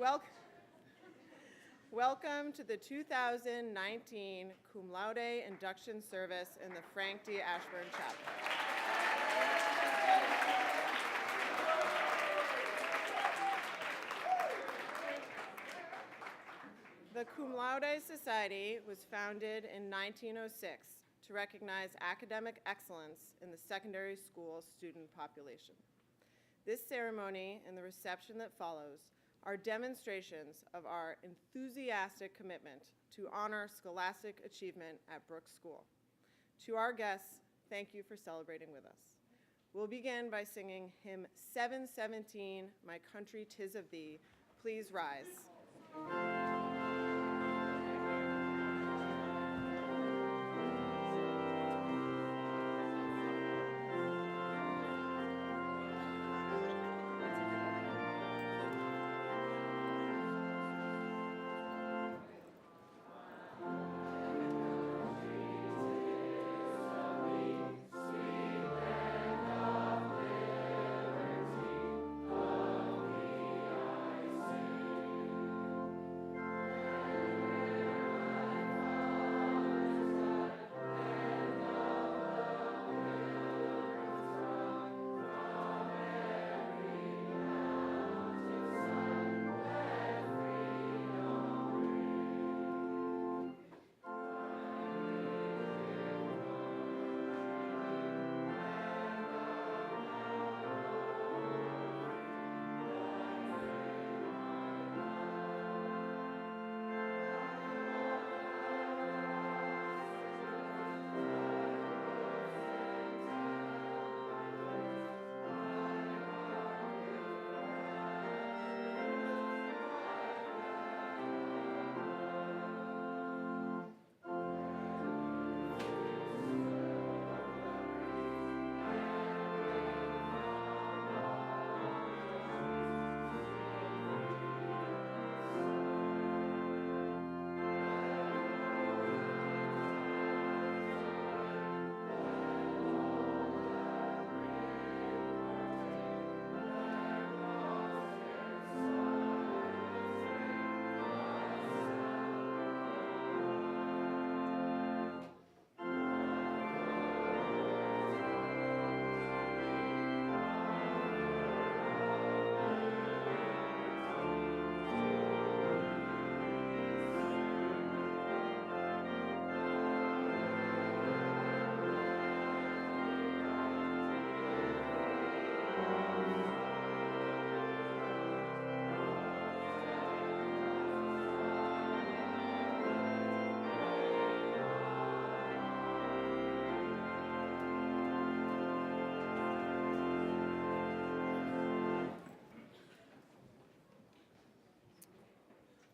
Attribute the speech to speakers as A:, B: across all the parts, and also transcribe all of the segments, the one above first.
A: Wel- Welcome to the 2019 Cum Laude Induction Service in the Frank D. Ashburn Chapter. The Cum Laude Society was founded in 1906 to recognize academic excellence in the secondary school student population. This ceremony and the reception that follows are demonstrations of our enthusiastic commitment to honor scholastic achievement at Brooks School. To our guests, thank you for celebrating with us. We'll begin by singing hymn 717, My Country 'Tis of Thee. Please rise.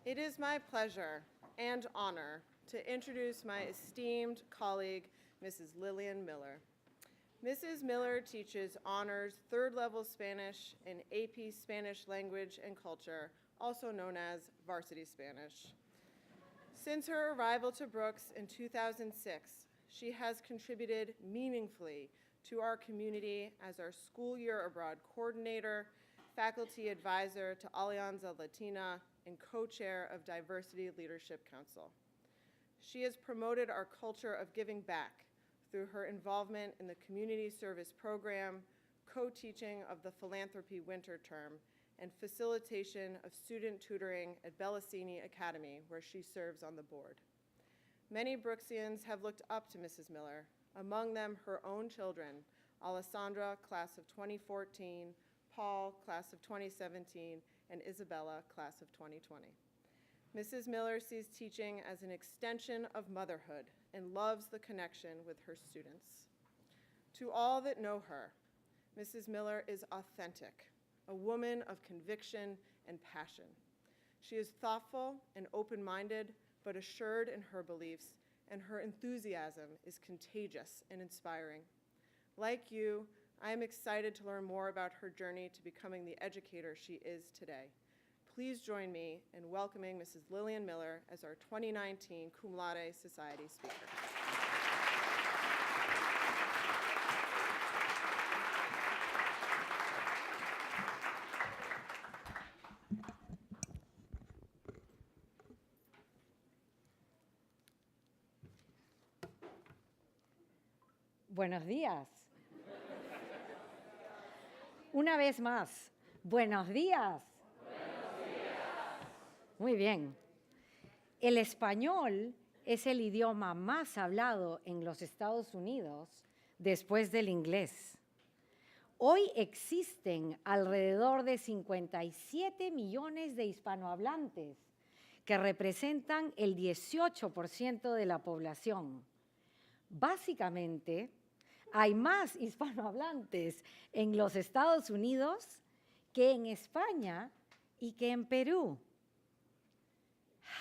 A: It is my pleasure and honor to introduce my esteemed colleague, Mrs. Lillian Miller. Mrs. Miller teaches honors third-level Spanish and AP Spanish Language and Culture, also known as Varsity Spanish. Since her arrival to Brooks in 2006, she has contributed meaningfully to our community as our school year abroad coordinator, faculty advisor to Alianza Latina, and co-chair of Diversity Leadership Council. She has promoted our culture of giving back through her involvement in the community service program, co-teaching of the philanthropy winter term, and facilitation of student tutoring at Bellassini Academy, where she serves on the board. Many Brooksians have looked up to Mrs. Miller, among them her own children, Alessandra, class of 2014, Paul, class of 2017, and Isabella, class of 2020. Mrs. Miller sees teaching as an extension of motherhood and loves the connection with her students. To all that know her, Mrs. Miller is authentic, a woman of conviction and passion. She is thoughtful and open-minded, but assured in her beliefs, and her enthusiasm is contagious and inspiring. Like you, I am excited to learn more about her journey to becoming the educator she is today. Please join me in welcoming Mrs. Lillian Miller as our 2019 Cum Laude Society speaker.
B: Buenos días. Una vez más, buenos días.
C: Buenos días.
B: Muy bien. El español es el idioma más hablado en los Estados Unidos después del inglés. Hoy existen alrededor de 57 millones de hispanohablantes que representan el 18% de la población. Básicamente, hay más hispanohablantes en los Estados Unidos que en España y que en Perú.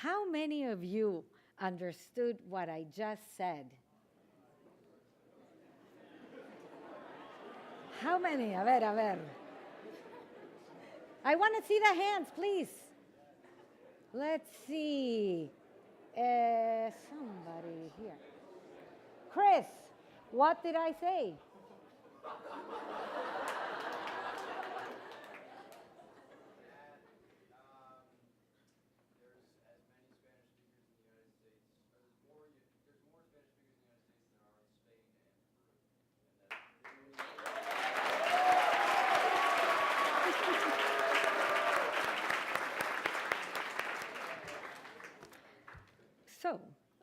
B: How many of you understood what I just said? How many? A ver. I want to see the hands, please. Let's see. Somebody here. Chris, what did I say? So,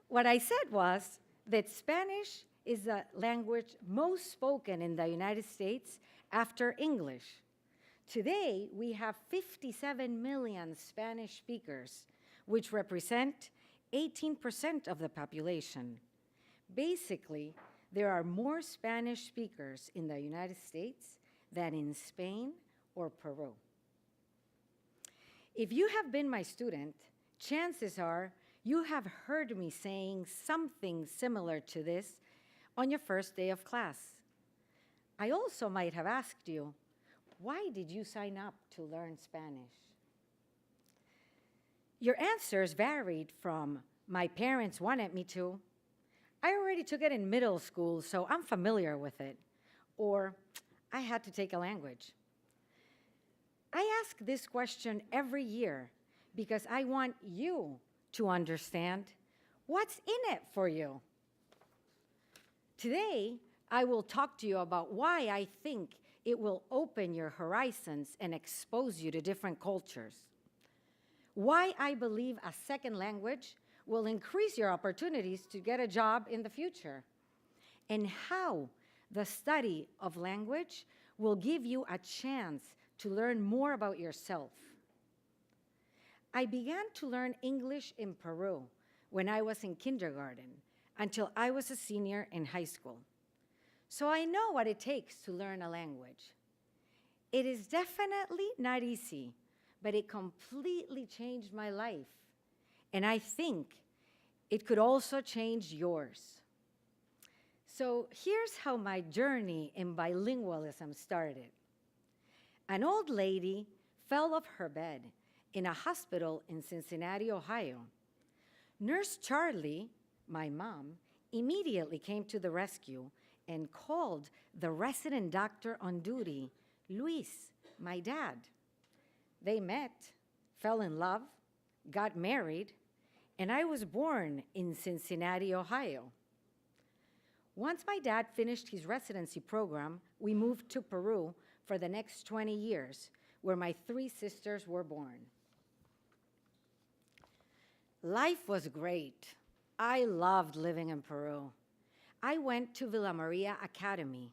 B: what I said was that Spanish is the language most spoken in the United States after English. Today, we have 57 million Spanish speakers, which represent 18% of the population. Basically, there are more Spanish speakers in the United States than in Spain or Peru. If you have been my student, chances are you have heard me saying something similar to this on your first day of class. I also might have asked you, why did you sign up to learn Spanish? Your answers varied from, my parents wanted me to, I already took it in middle school, so I'm familiar with it, or I had to take a language. I ask this question every year because I want you to understand what's in it for you. Today, I will talk to you about why I think it will open your horizons and expose you to different cultures. Why I believe a second language will increase your opportunities to get a job in the future. And how the study of language will give you a chance to learn more about yourself. I began to learn English in Peru when I was in kindergarten until I was a senior in high school. So I know what it takes to learn a language. It is definitely not easy, but it completely changed my life. And I think it could also change yours. So here's how my journey in bilingualism started. An old lady fell off her bed in a hospital in Cincinnati, Ohio. Nurse Charlie, my mom, immediately came to the rescue and called the resident doctor on duty, Luis, my dad. They met, fell in love, got married, and I was born in Cincinnati, Ohio. Once my dad finished his residency program, we moved to Peru for the next 20 years, where my 3 sisters were born. Life was great. I loved living in Peru. I went to Villa Maria Academy,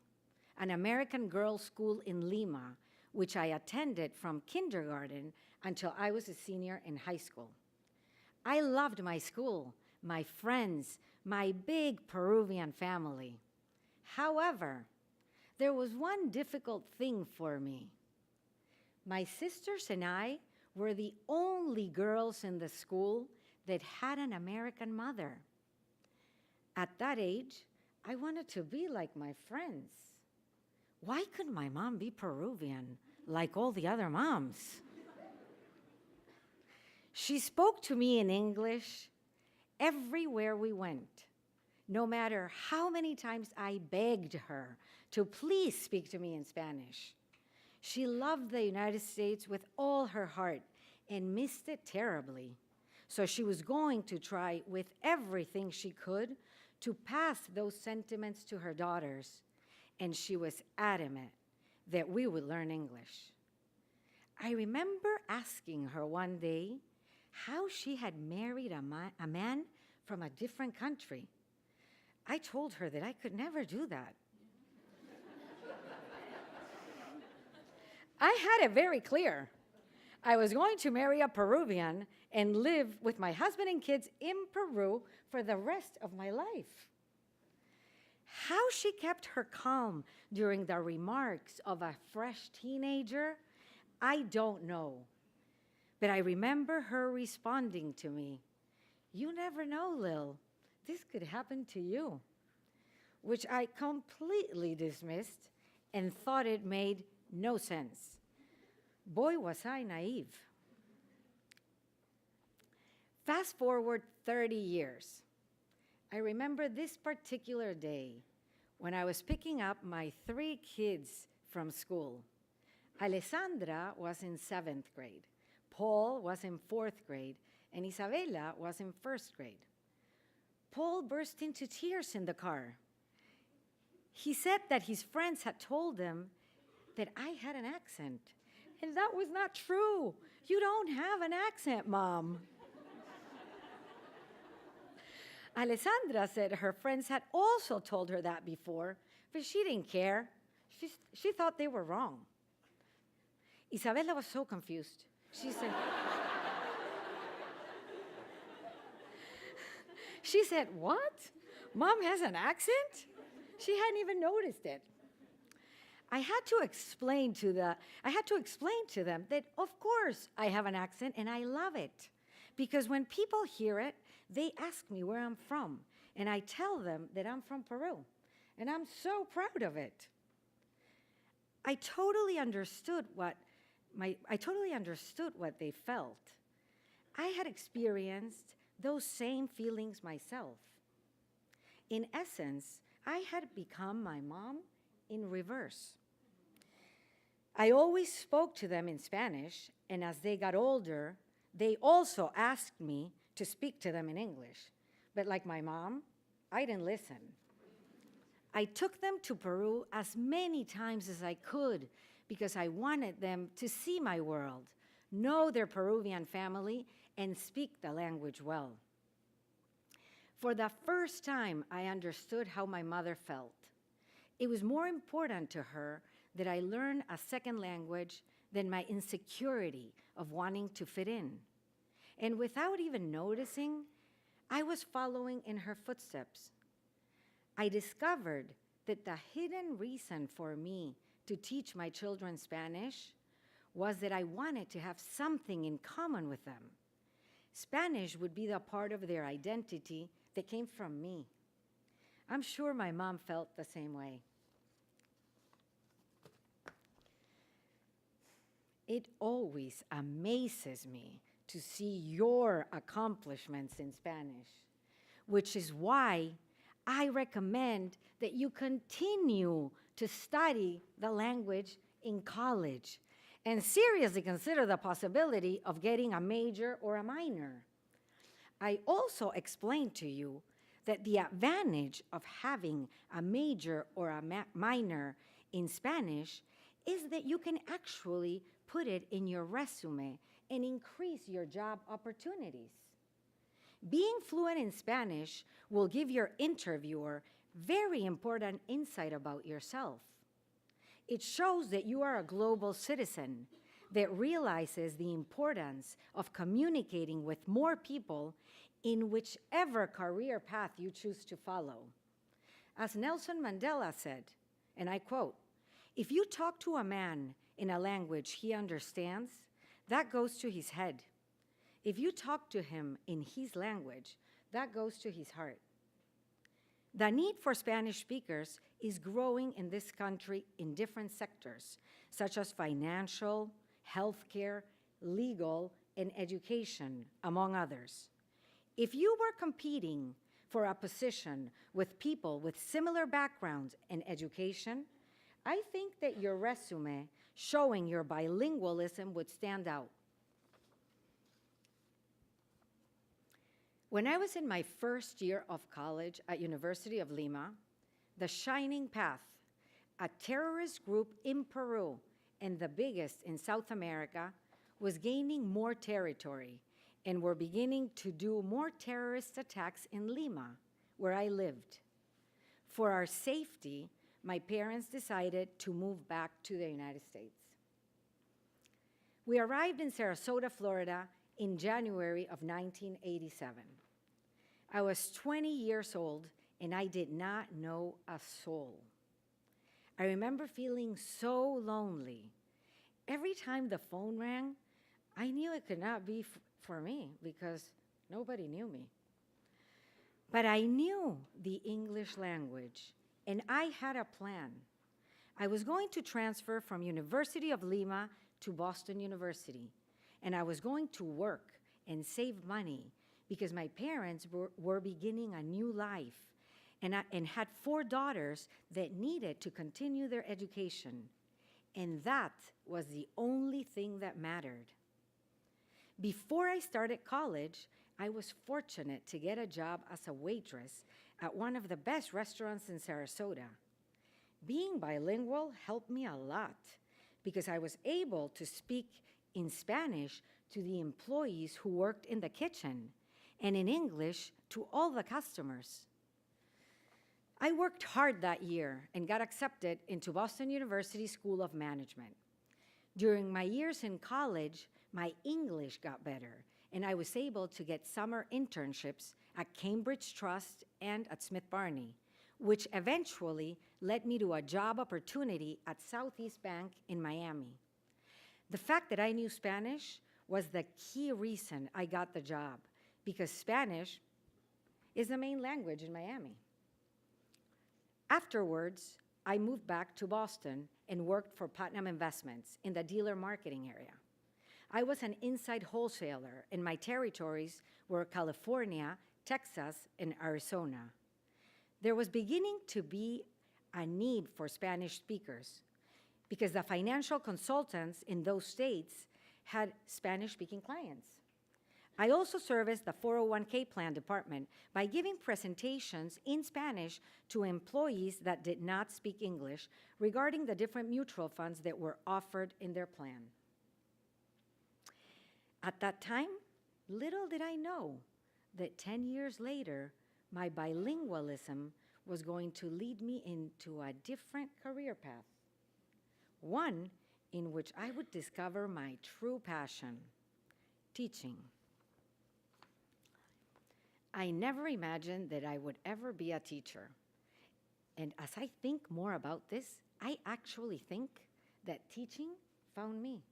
B: an American girls' school in Lima, which I attended from kindergarten until I was a senior in high school. I loved my school, my friends, my big Peruvian family. However, there was one difficult thing for me. My sisters and I were the only girls in the school that had an American mother. At that age, I wanted to be like my friends. Why couldn't my mom be Peruvian like all the other moms? She spoke to me in English everywhere we went, no matter how many times I begged her to please speak to me in Spanish. She loved the United States with all her heart and missed it terribly. So she was going to try with everything she could to pass those sentiments to her daughters, and she was adamant that we would learn English. I remember asking her one day how she had married a man from a different country. I told her that I could never do that. I had it very clear. I was going to marry a Peruvian and live with my husband and kids in Peru for the rest of my life. How she kept her calm during the remarks of a fresh teenager, I don't know. But I remember her responding to me, "You never know, Lil. This could happen to you," which I completely dismissed and thought it made no sense. Boy, was I naive. Fast forward 30 years. I remember this particular day when I was picking up my 3 kids from school. Alessandra was in 7th grade, Paul was in 4th grade, and Isabella was in 1st grade. Paul burst into tears in the car. He said that his friends had told him that I had an accent, and that was not true. You don't have an accent, Mom. Alessandra said her friends had also told her that before, but she didn't care. She thought they were wrong. Isabella was so confused. She said, "What? Mom has an accent?" She hadn't even noticed it. I had to explain to them that, of course, I have an accent and I love it. Because when people hear it, they ask me where I'm from, and I tell them that I'm from Peru, and I'm so proud of it. I totally understood what they felt. I had experienced those same feelings myself. In essence, I had become my mom in reverse. I always spoke to them in Spanish, and as they got older, they also asked me to speak to them in English. But like my mom, I didn't listen. I took them to Peru as many times as I could because I wanted them to see my world, know their Peruvian family, and speak the language well. For the first time, I understood how my mother felt. It was more important to her that I learn a second language than my insecurity of wanting to fit in. And without even noticing, I was following in her footsteps. I discovered that the hidden reason for me to teach my children Spanish was that I wanted to have something in common with them. Spanish would be the part of their identity that came from me. I'm sure my mom felt the same way. It always amazes me to see your accomplishments in Spanish, which is why I recommend that you continue to study the language in college and seriously consider the possibility of getting a major or a minor. I also explained to you that the advantage of having a major or a minor in Spanish is that you can actually put it in your resume and increase your job opportunities. Being fluent in Spanish will give your interviewer very important insight about yourself. It shows that you are a global citizen that realizes the importance of communicating with more people in whichever career path you choose to follow. As Nelson Mandela said, and I quote, "If you talk to a man in a language he understands, that goes to his head. If you talk to him in his language, that goes to his heart." The need for Spanish speakers is growing in this country in different sectors, such as financial, healthcare, legal, and education, among others. If you were competing for a position with people with similar backgrounds and education, I think that your resume showing your bilingualism would stand out. When I was in my first year of college at University of Lima, the Shining Path, a terrorist group in Peru and the biggest in South America, was gaining more territory and were beginning to do more terrorist attacks in Lima, where I lived. For our safety, my parents decided to move back to the United States. We arrived in Sarasota, Florida in January of 1987. I was 20 years old and I did not know a soul. I remember feeling so lonely. Every time the phone rang, I knew it could not be for me because nobody knew me. But I knew the English language and I had a plan. I was going to transfer from University of Lima to Boston University, and I was going to work and save money because my parents were beginning a new life and had 4 daughters that needed to continue their education. And that was the only thing that mattered. Before I started college, I was fortunate to get a job as a waitress at one of the best restaurants in Sarasota. Being bilingual helped me a lot because I was able to speak in Spanish to the employees who worked in the kitchen and in English to all the customers. I worked hard that year and got accepted into Boston University School of Management. During my years in college, my English got better, and I was able to get summer internships at Cambridge Trust and at Smith Barney, which eventually led me to a job opportunity at Southeast Bank in Miami. The fact that I knew Spanish was the key reason I got the job, because Spanish is the main language in Miami. Afterwards, I moved back to Boston and worked for Putnam Investments in the dealer marketing area. I was an inside wholesaler, and my territories were California, Texas, and Arizona. There was beginning to be a need for Spanish speakers because the financial consultants in those states had Spanish-speaking clients. I also serviced the 401k plan department by giving presentations in Spanish to employees that did not speak English regarding the different mutual funds that were offered in their plan. At that time, little did I know that 10 years later, my bilingualism was going to lead me into a different career path, one in which I would discover my true passion, teaching. I never imagined that I would ever be a teacher. And as I think more about this, I actually think that teaching found me.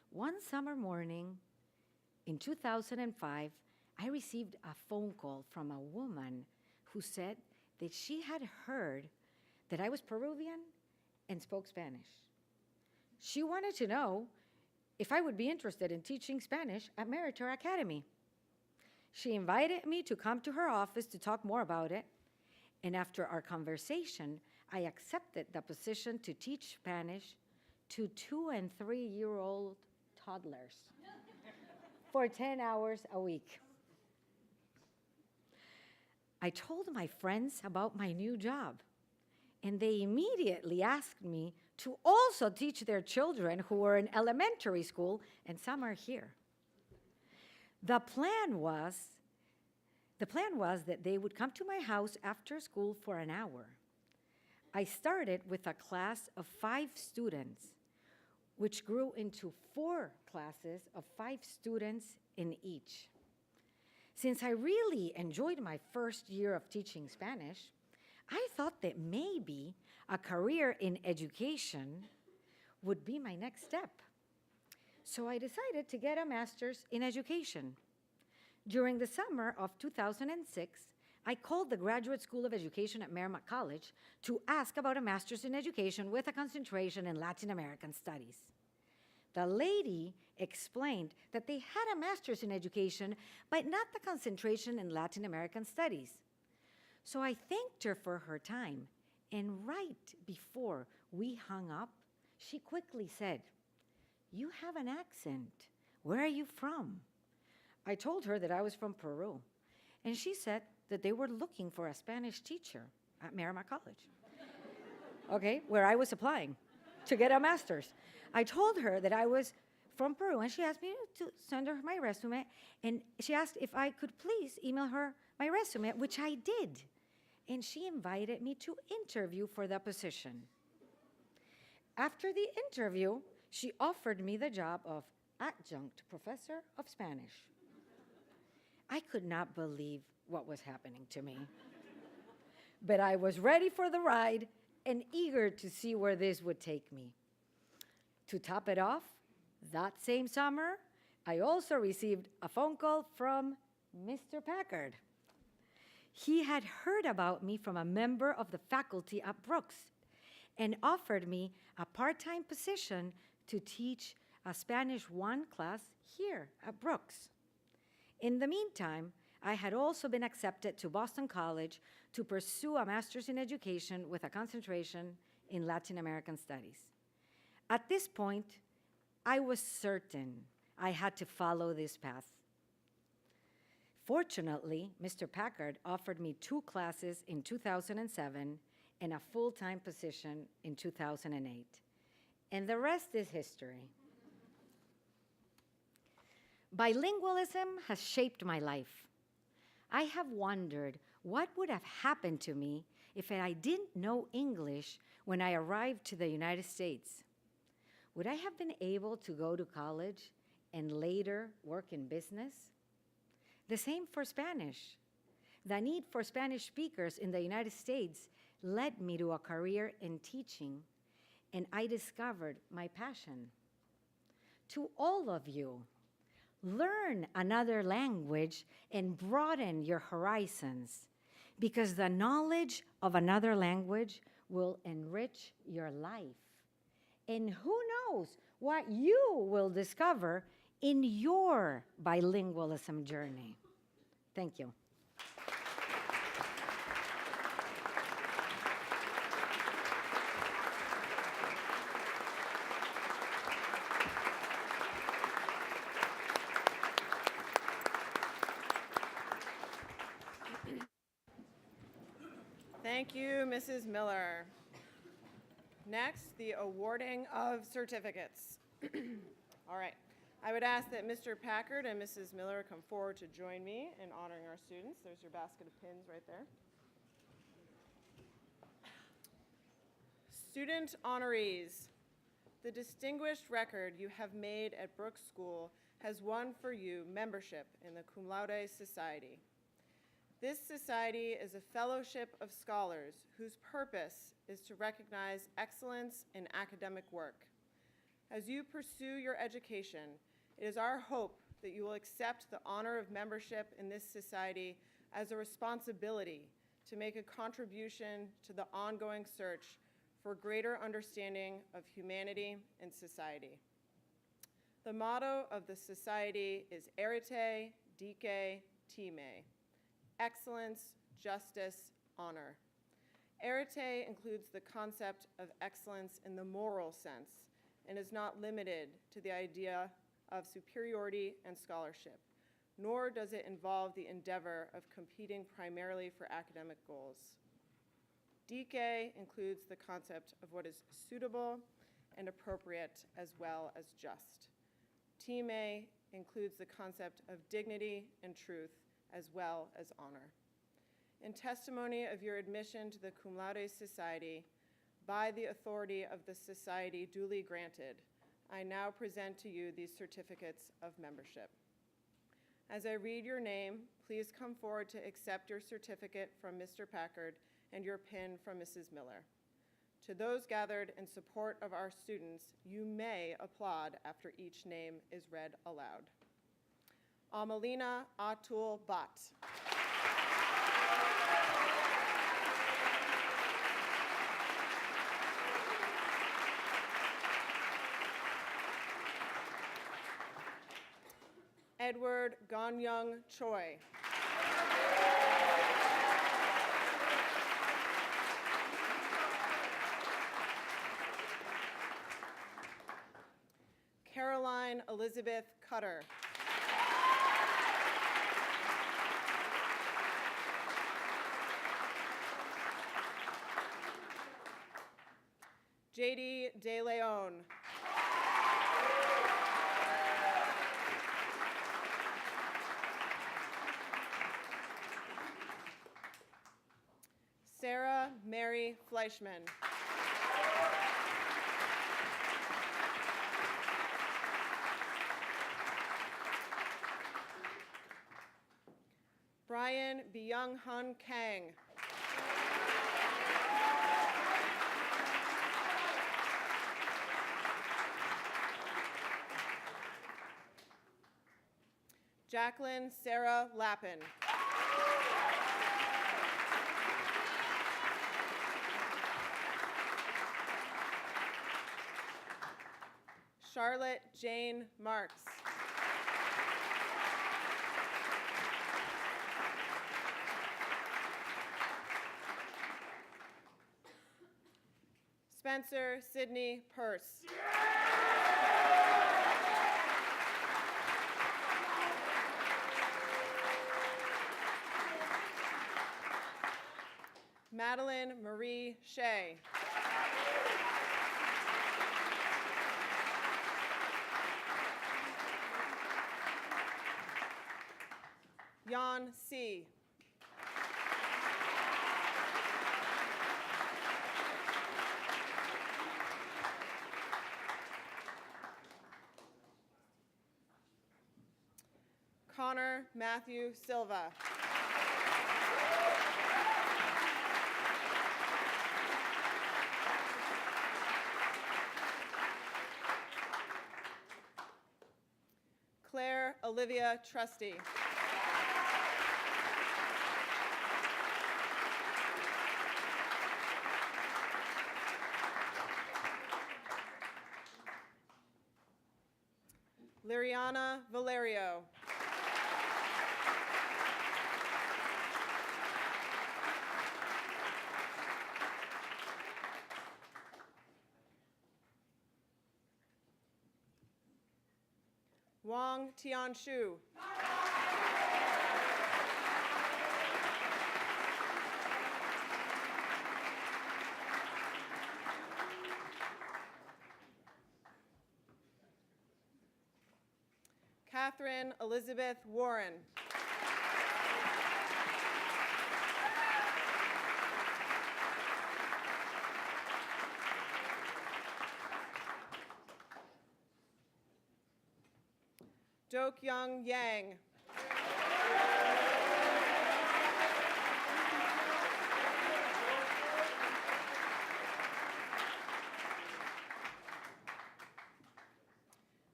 B: One summer morning in 2005, I received a phone call from a woman who said that she had heard that I was Peruvian and spoke Spanish. She wanted to know if I would be interested in teaching Spanish at Meritor Academy. She invited me to come to her office to talk more about it, and after our conversation, I accepted the position to teach Spanish to 2- and 3-year-old toddlers for 10 hours a week. I told my friends about my new job, and they immediately asked me to also teach their children who were in elementary school, and some are here. The plan was that they would come to my house after school for an hour. I started with a class of 5 students, which grew into 4 classes of 5 students in each. Since I really enjoyed my first year of teaching Spanish, I thought that maybe a career in education would be my next step. So I decided to get a master's in education. During the summer of 2006, I called the Graduate School of Education at Merrimack College to ask about a master's in education with a concentration in Latin American studies. The lady explained that they had a master's in education, but not the concentration in Latin American studies. So I thanked her for her time, and right before we hung up, she quickly said, "You have an accent. Where are you from?" I told her that I was from Peru, and she said that they were looking for a Spanish teacher at Merrimack College, okay, where I was applying to get a master's. I told her that I was from Peru, and she asked me to send her my resume, and she asked if I could please email her my resume, which I did. And she invited me to interview for the position. After the interview, she offered me the job of adjunct professor of Spanish. I could not believe what was happening to me. But I was ready for the ride and eager to see where this would take me. To top it off, that same summer, I also received a phone call from Mr. Packard. He had heard about me from a member of the faculty at Brooks and offered me a part-time position to teach a Spanish 1 class here at Brooks. In the meantime, I had also been accepted to Boston College to pursue a master's in education with a concentration in Latin American studies. At this point, I was certain I had to follow this path. Fortunately, Mr. Packard offered me 2 classes in 2007 and a full-time position in 2008. And the rest is history. Bilingualism has shaped my life. I have wondered what would have happened to me if I didn't know English when I arrived to the United States. Would I have been able to go to college and later work in business? The same for Spanish. The need for Spanish speakers in the United States led me to a career in teaching, and I discovered my passion. To all of you, learn another language and broaden your horizons, because the knowledge of another language will enrich your life. And who knows what you will discover in your bilingualism journey. Thank you.
A: Thank you, Mrs. Miller. Next, the awarding of certificates. All right. I would ask that Mr. Packard and Mrs. Miller come forward to join me in honoring our students. There's your basket of pins right there. Student honorees. The distinguished record you have made at Brooks School has won for you membership in the Cum Laude Society. This society is a fellowship of scholars whose purpose is to recognize excellence in academic work. As you pursue your education, it is our hope that you will accept the honor of membership in this society as a responsibility to make a contribution to the ongoing search for greater understanding of humanity and society. The motto of the society is Arete, Dike, Time, excellence, justice, honor. Arete includes the concept of excellence in the moral sense and is not limited to the idea of superiority and scholarship, nor does it involve the endeavor of competing primarily for academic goals. Dike includes the concept of what is suitable and appropriate as well as just. Time includes the concept of dignity and truth as well as honor. In testimony of your admission to the Cum Laude Society, by the authority of the society duly granted, I now present to you these certificates of membership. As I read your name, please come forward to accept your certificate from Mr. Packard and your pin from Mrs. Miller. To those gathered in support of our students, you may applaud after each name is read aloud. Amelina Atul Bhatt. Edward Gonyung Choi. Caroline Elizabeth Cutter. J.D. De Leon. Sarah Mary Fleischman. Brian Byung-hun Kang. Jacqueline Sarah Lappin. Charlotte Jane Marks. Spencer Sidney Purse. Madeline Marie Shea. Yan C. Connor Matthew Silva. Claire Olivia Trusty. Liriana Valerio. Wang Tianshu. Catherine Elizabeth Warren. Dok-Young Yang.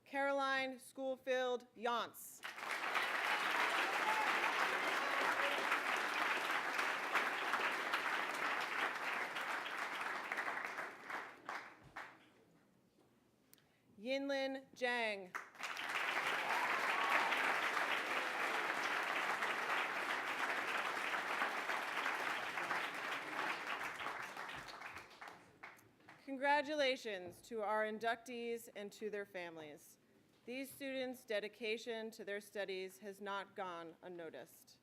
A: Caroline Schoolfield Yance. Yinlin Zhang. Congratulations to our inductees and to their families. These students' dedication to their studies has not gone unnoticed.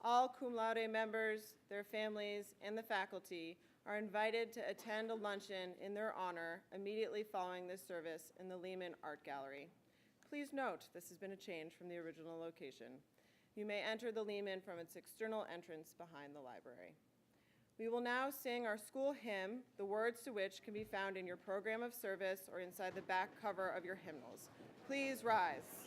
A: All cum laude members, their families, and the faculty are invited to attend a luncheon in their honor immediately following this service in the Lehman Art Gallery. Please note, this has been a change from the original location. You may enter the Lehman from its external entrance behind the library. We will now sing our school hymn, the words to which can be found in your program of service or inside the back cover of your hymnals. Please rise.